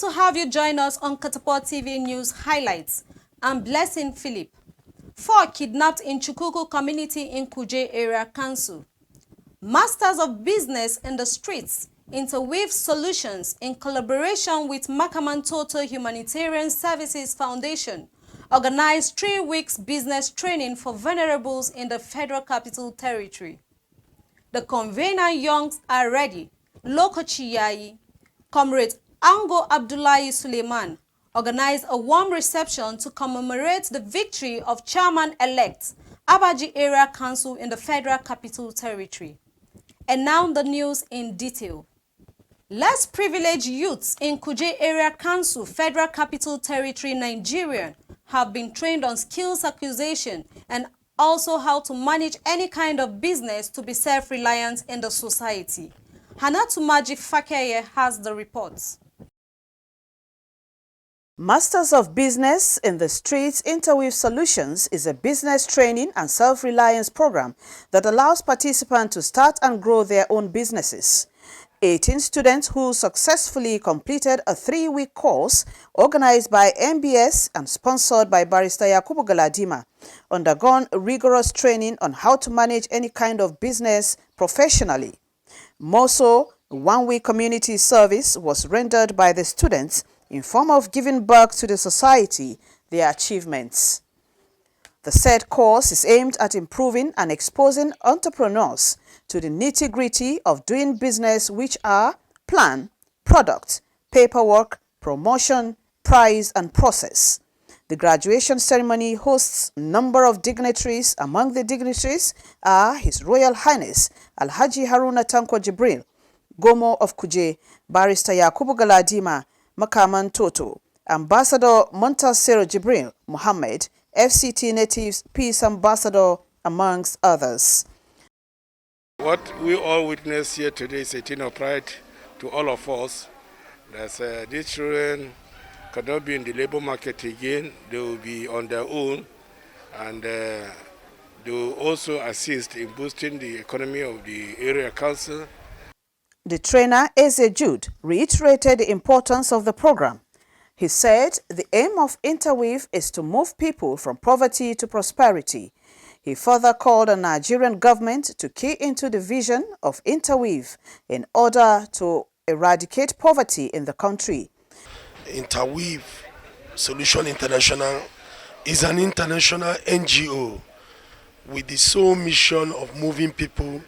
to have you join us on Katapot TV News Highlights. I'm Blessing Philip. 4 kidnapped in Chukuku community in Kuje Area Council. Masters of Business in the Streets interweave solutions in collaboration with Makaman Total Humanitarian Services Foundation organized 3 weeks business training for vulnerables in the Federal Capital Territory. The convener Youngs are ready. Lokochi Yayi, Comrade Ango Abdullahi Suleiman organized a warm reception to commemorate the victory of Chairman-elect Abaji Area Council in the Federal Capital Territory. And now the news in detail. Less privileged youths in Kuje Area Council, Federal Capital Territory, Nigeria, have been trained on skills acquisition and also how to manage any kind of business to be self-reliant in the society. Hanatumaji Fakeye has the reports. Masters of Business in the Streets Interweave Solutions is a business training and self-reliance program that allows participants to start and grow their own businesses. 18 students who successfully completed a 3-week course organized by MBS and sponsored by Barrister Yakubu Galadima undergone rigorous training on how to manage any kind of business professionally. More so, 1-week community service was rendered by the students in form of giving back to the society their achievements. The said course is aimed at improving and exposing entrepreneurs to the nitty-gritty of doing business, which are plan, product, paperwork, promotion, price, and process. The graduation ceremony hosts a number of dignitaries. Among the dignitaries are His Royal Highness Alhaji Haruna Tanko Jibril, Gomo of Kuje, Barrister Yakubu Galadima, Makaman Toto, Ambassador Montasero Jibril Mohammed, FCT Natives Peace Ambassador, amongst others. What we all witness here today is a thing of pride to all of us. That these children cannot be in the labor market again. They will be on their own, and they will also assist in boosting the economy of the area council. The trainer, Eze Jude, reiterated the importance of the program. He said the aim of Interweave is to move people from poverty to prosperity. He further called on the Nigerian government to key into the vision of Interweave in order to eradicate poverty in the country. Interweave Solution International is an international NGO with the sole mission of moving people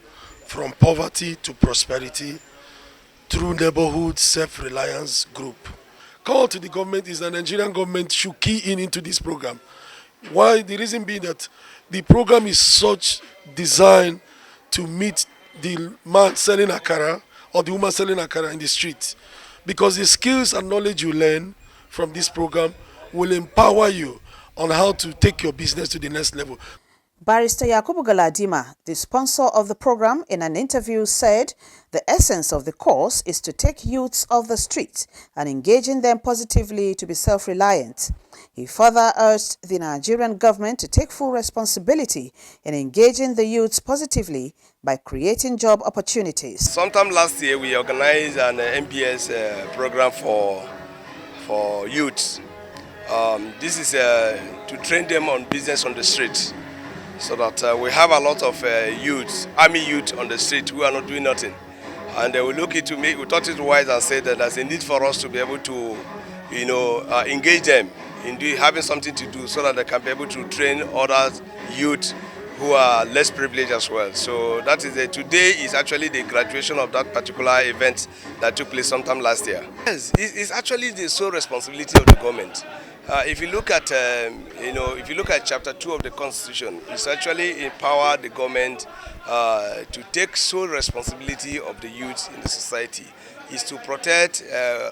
from poverty to prosperity through neighborhood self-reliance group. Call to the government is the Nigerian government should key into this program. Why? The reason being that the program is such designed to meet the man selling akara or the woman selling akara in the street, because the skills and knowledge you learn from this program will empower you on how to take your business to the next level. Barrister Yakubu Galadima, the sponsor of the program, in an interview said the essence of the course is to take youths off the street and engaging them positively to be self-reliant. He further urged the Nigerian government to take full responsibility in engaging the youths positively by creating job opportunities. Sometime last year we organized an MBS program for youths. This is to train them on business on the street, so that we have a lot of youths, army youth on the street who are not doing nothing. And we we thought it wise and said that there's a need for us to be able to, engage them in having something to do, so that they can be able to train other youth who are less privileged as well. So that is today is actually the graduation of that particular event that took place sometime last year. Yes, it's actually the sole responsibility of the government. If you look at, if you look at Chapter 2 of the Constitution, it's actually empowered the government to take sole responsibility of the youth in the society, is to protect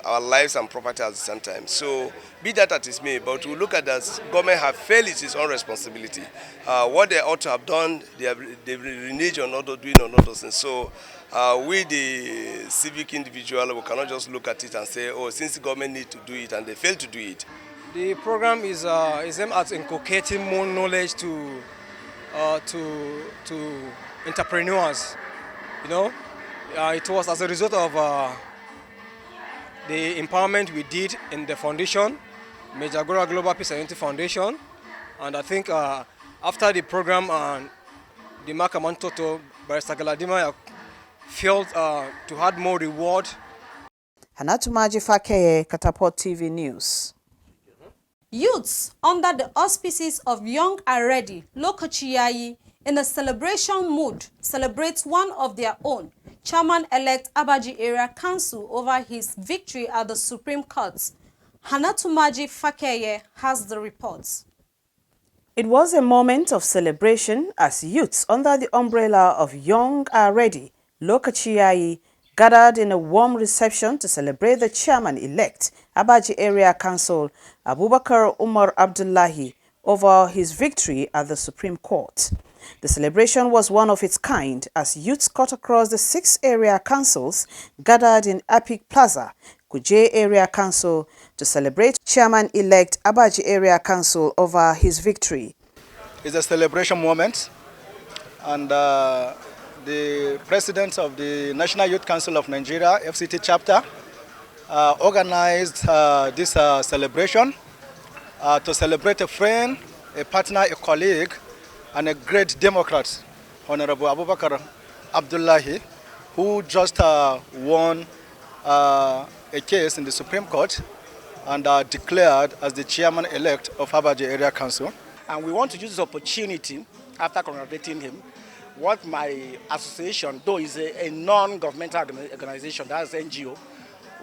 our lives and property at the same time. So, be that as it may, but we look at that government have failed its own responsibility. What they ought to have done, they've reneged on not doing or not those things. So, we the civic individual, we cannot just look at it and say, oh, since the government need to do it and they fail to do it. The program is aimed at inculcating more knowledge to entrepreneurs. It was as a result of the empowerment we did in the foundation, Majagora Global Peace and Unity Foundation. And I think after the program, the Makamantoto, Barrister Galadima felt to add more reward. Hanatumaji Fakeye, Katapot TV News. Youths under the auspices of Young and Ready, Lokochiyayi, in a celebration mood, celebrates one of their own, Chairman-elect Abaji Area Council, over his victory at the Supreme Court. Hanatumaji Fakeye has the reports. It was a moment of celebration as youths under the umbrella of Young and Ready, Lokochiyayi, gathered in a warm reception to celebrate the chairman-elect, Abaji Area Council, Abubakar Umar Abdullahi, over his victory at the Supreme Court. The celebration was one of its kind as youths cut across the 6 area councils gathered in Epic Plaza, Kuje Area Council, to celebrate chairman-elect Abaji Area Council over his victory. It's a celebration moment, and the president of the National Youth Council of Nigeria, FCT chapter, organized this celebration to celebrate a friend, a partner, a colleague, and a great Democrat, Honorable Abubakar Abdullahi, who just won a case in the Supreme Court and declared as the chairman-elect of Abaji Area Council. And we want to use this opportunity, after congratulating him, what my association, though is a non-governmental organization, that's NGO,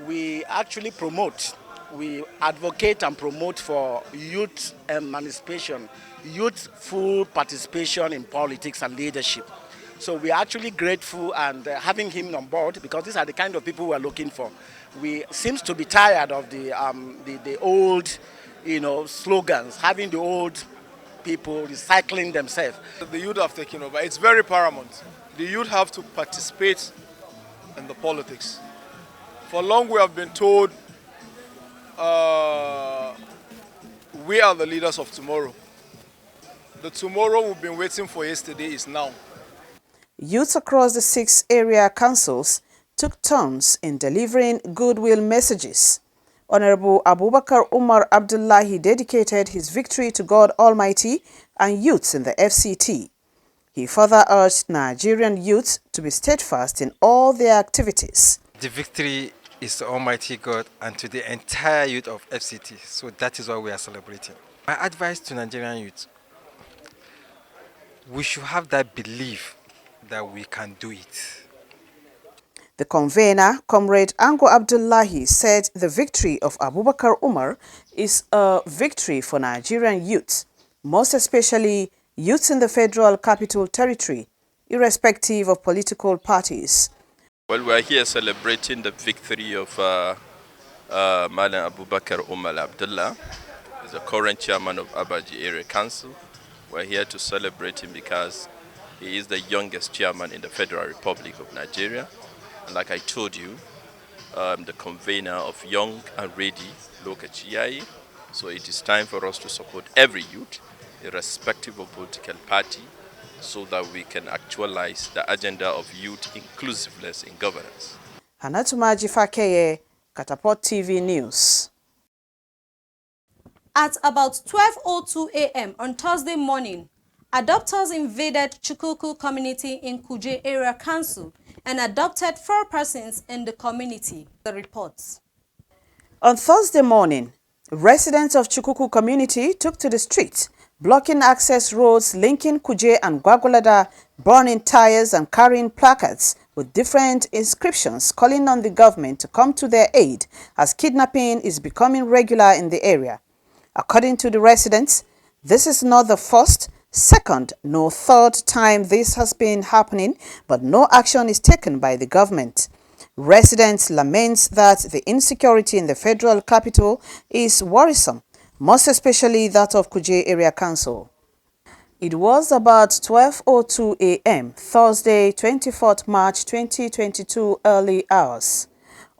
we actually promote, we advocate and promote for youth emancipation, youthful participation in politics and leadership. So we are actually grateful and having him on board, because these are the kind of people we are looking for. We seems to be tired of the old, slogans, having the old people recycling themselves. The youth have taken over. It's very paramount. The youth have to participate in the politics. For long we have been told we are the leaders of tomorrow. The tomorrow we've been waiting for yesterday is now. Youths across the 6 area councils took turns in delivering goodwill messages. Honorable Abubakar Umar Abdullahi dedicated his victory to God Almighty and youths in the FCT. He further urged Nigerian youths to be steadfast in all their activities. The victory is to Almighty God and to the entire youth of FCT, so that is what we are celebrating. My advice to Nigerian youth: we should have that belief that we can do it. The convener, Comrade Ango Abdullahi, said the victory of Abubakar Umar is a victory for Nigerian youth, most especially youths in the Federal Capital Territory, irrespective of political parties. Well, we are here celebrating the victory of Malam Abubakar Umar Abdullah, the current chairman of Abaji Area Council. We're here to celebrate him because he is the youngest chairman in the Federal Republic of Nigeria. And like I told you, the convener of Young and Ready, Lokochiyayi. So it is time for us to support every youth, irrespective of political party, so that we can actualize the agenda of youth inclusiveness in governance. Hanatumaji Fakeye, Katapot TV News. At about 12:02 a.m. on Thursday morning, adopters invaded Chukuku community in Kuje Area Council and adopted 4 persons in the community. The reports. On Thursday morning, residents of Chukuku community took to the streets, blocking access roads linking Kuje and Gwagwalada, burning tires and carrying placards with different inscriptions calling on the government to come to their aid as kidnapping is becoming regular in the area. According to the residents, this is not the first, second, nor third time this has been happening, but no action is taken by the government. Residents lament that the insecurity in the federal capital is worrisome, most especially that of Kuje Area Council. It was about 12:02 a.m. Thursday, 24th March 2022 early hours.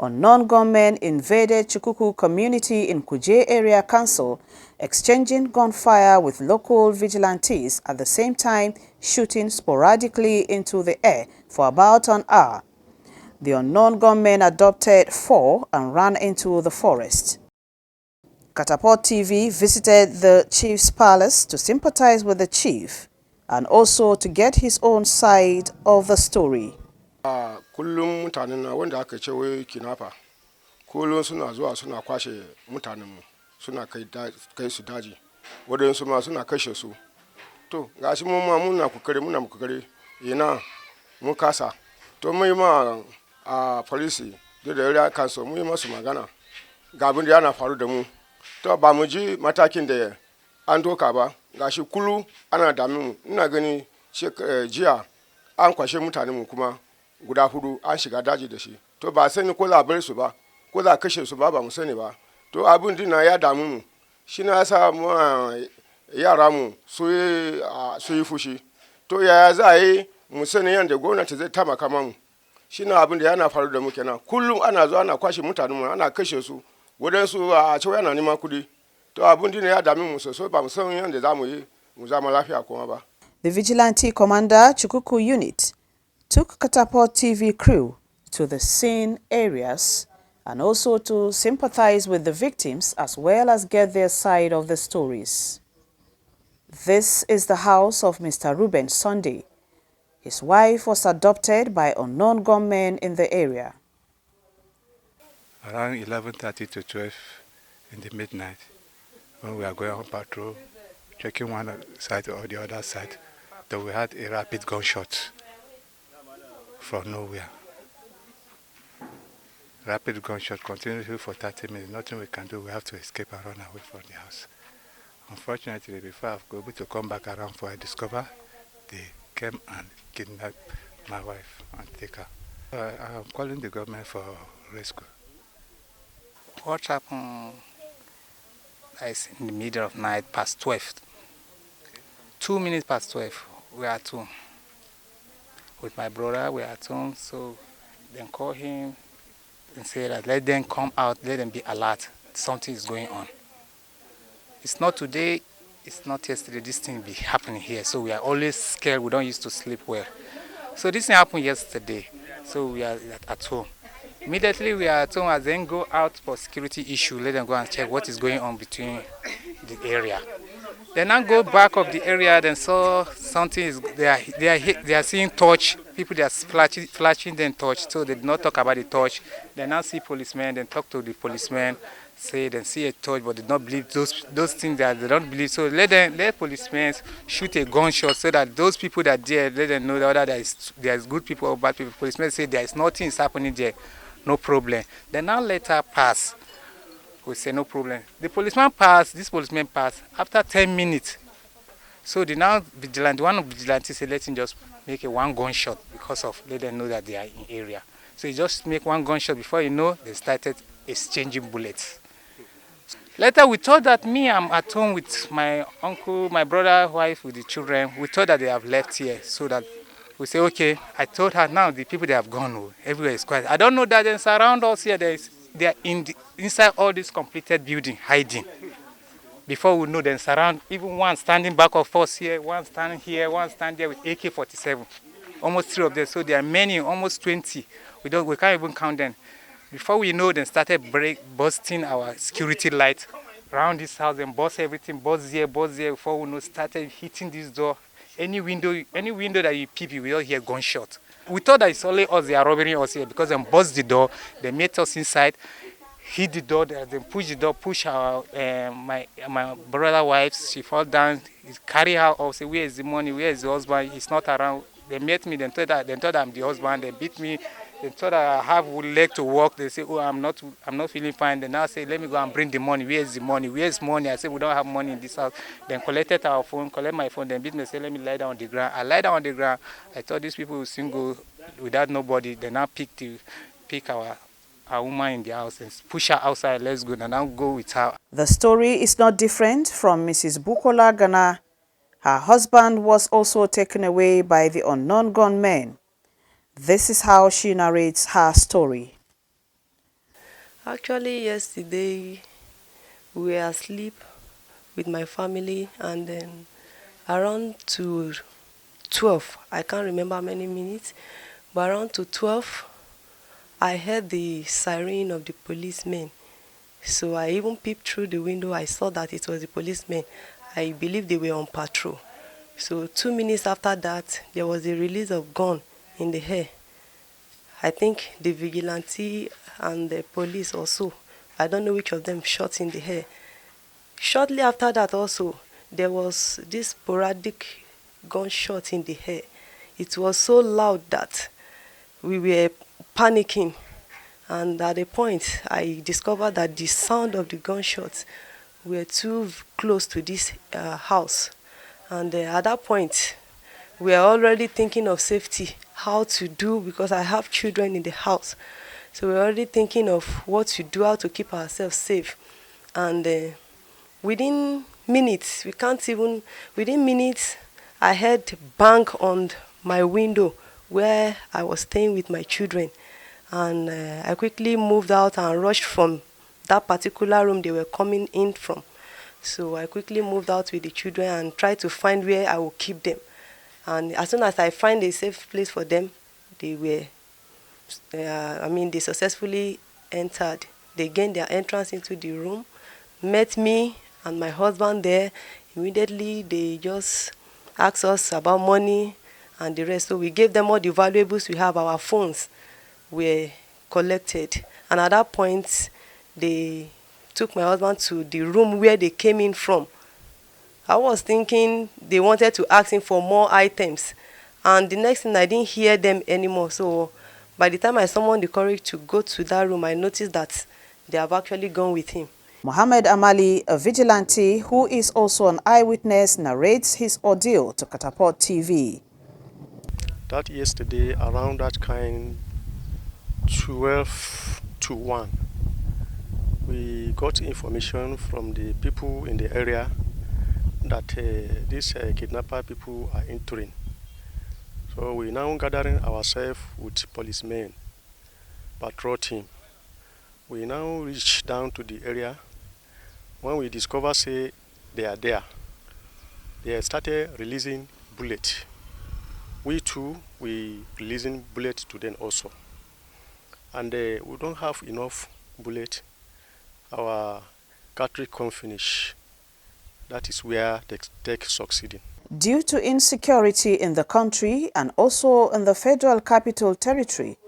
Unknown gunmen invaded Chukuku community in Kuje Area Council, exchanging gunfire with local vigilantes at the same time shooting sporadically into the air for about an hour. The unknown gunmen adopted 4 and ran into the forest. Katapot TV visited the chief's palace to sympathize with the chief and also to get his own side of the story. Kullum mutanen wanda aka ce wai kinafa kullum suna zuwa suna kwashe mutanenmu suna kai su daji wadansu ma suna kashe su to gashi mu ma muna kokari ina mu kasa to mai ma a police da area council mu yi masu magana ga abin da yana faru da mu to ba mu ji matakin da an doka ba gashi kullu ana damin mu ina gani jiya an kwashe mutanenmu kuma guda 4 an shiga daji da shi to ba sani ko za bar su ba ko za kashe su ba mu sani ba to abin dina ya damu mu shi na sa mu yara mu su yi fushi to yaya za a yi mu sani yadda gwamnati zai taimaka mu shi na abin da yana faru da mu kenan kullum ana zuwa ana kwashe mutanenmu ana kashe su wadansu a cewa yana neman kuɗi to abin dina ya damu mu sosai ba mu san yadda za mu yi mu zama lafiya kuma ba. The vigilante commander Chukuku unit took Katapot TV crew to the scene areas and also to sympathize with the victims as well as get their side of the stories. This is the house of Mr. Ruben Sunday. His wife was adopted by unknown gunmen in the area. Around 11:30 to 12 in the midnight, when we are going on patrol, checking one side or the other side, that we had a rapid gunshot from nowhere. Rapid gunshot continuously for 30 minutes. Nothing we can do. We have to escape and run away from the house. Unfortunately, before I was able to come back around, I discovered they came and kidnapped my wife and take her. I am calling the government for rescue. What happened is in the middle of night, past 12. 2 minutes past 12, we are at home. With my brother, we are at home, so then call him and say that let them come out, let them be alert. Something is going on. It's not today, it's not yesterday, this thing be happening here. So we are always scared, we don't used to sleep well. So this thing happened yesterday, so we are at home. Immediately we are at home, and then go out for security issue, let them go and check what is going on between the area. Then I go back of the area, then saw something is they are seeing torch. People they are flashing them torch, so they did not talk about the torch. Then I see policemen, then talk to the policemen, say then see a torch, but did not believe those things that they don't believe. So let policemen shoot a gunshot so that those people that there, let them know whether there is good people or bad people. Policemen say there is nothing is happening there, no problem. Then now let her pass. We say no problem. The policeman passed, this policeman passed after 10 minutes. So the now vigilante, one of the vigilantes said let him just make a 1 gunshot because of let them know that they are in area. So he just make 1 gunshot before you know they started exchanging bullets. Later we thought that I'm at home with my uncle, my brother, wife, with the children. We thought that they have left here, so that we say okay. I told her now the people they have gone, everywhere is quiet. I don't know that they surround us here. They are inside all this completed building, hiding. Before we know, they surround, even one standing back of us here, one standing here, one standing there with AK-47. Almost 3 of them, so there are many, almost 20. We can't even count them. Before we know, they started busting our security light around this house and bust everything, bust here, before we know, started hitting this door. Any window that you peep, you will hear gunshot. We thought that it's only us, they are robbing us here because they bust the door, they met us inside, hit the door, then push the door, push our, my brother's wife, she fall down, carry her off, say, where is the money, where is the husband, he's not around. They met me, then thought I'm the husband, they beat me, they thought I have leg to walk, they say, oh, I'm not feeling fine. They now say, let me go and bring the money, where is the money, where is money? I said, we don't have money in this house. Then collected our phone, collect my phone, then beat me, say, let me lie down on the ground. I lie down on the ground, I thought these people would soon go without nobody. They now pick our woman in the house and push her outside, let's go, and now go with her. The story is not different from Mrs. Bukola Ghana. Her husband was also taken away by the unknown gunmen. This is how she narrates her story. Actually, yesterday we were asleep with my family, and then around to 12, I can't remember many minutes, but around to 12, I heard the siren of the policemen. So I even peeped through the window. I saw that it was the policemen. I believe they were on patrol. So 2 minutes after that, there was a release of gun in the air. I think the vigilante and the police also, I don't know which of them, shot in the air. Shortly after that also, there was this sporadic gunshot in the air. It was so loud that we were panicking. And at a point, I discovered that the sound of the gunshots were too close to this house. And at that point, we are already thinking of safety, how to do, because I have children in the house. So we're already thinking of what to do, how to keep ourselves safe. And within minutes, within minutes, I heard bang on my window where I was staying with my children. And I quickly moved out and rushed from that particular room they were coming in from. So I quickly moved out with the children and tried to find where I will keep them. And as soon as I find a safe place for them, they successfully entered. They gained their entrance into the room, met me and my husband there. Immediately, they just asked us about money and the rest. So we gave them all the valuables we have. Our phones were collected. And at that point, they took my husband to the room where they came in from. I was thinking they wanted to ask him for more items. And the next thing, I didn't hear them anymore. So by the time I summoned the courage to go to that room, I noticed that they have actually gone with him. Mohammed Amali, a vigilante who is also an eyewitness, narrates his ordeal to Katapot TV. That yesterday, around that kind, 12 to 1, we got information from the people in the area that these kidnapper people are entering. So we now gathering ourselves with policemen, patrol team. We now reach down to the area. When we discover, say, they are there, they started releasing bullets. We too, we releasing bullets to them also. And we don't have enough bullets. Our cartridge can't finish. That is where they take succeeding. Due to insecurity in the country and also in the Federal Capital Territory,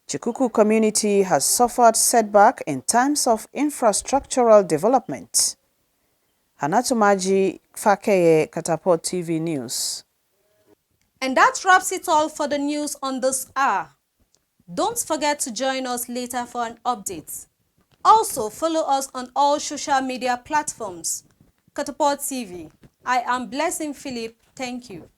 Chikuku community has suffered setback in terms of infrastructural development. Hanatumaji Fakeye, Katapot TV News. And that wraps it all for the news on this hour. Don't forget to join us later for an update. Also, follow us on all social media platforms. Katapot TV. I am Blessing Philip. Thank you.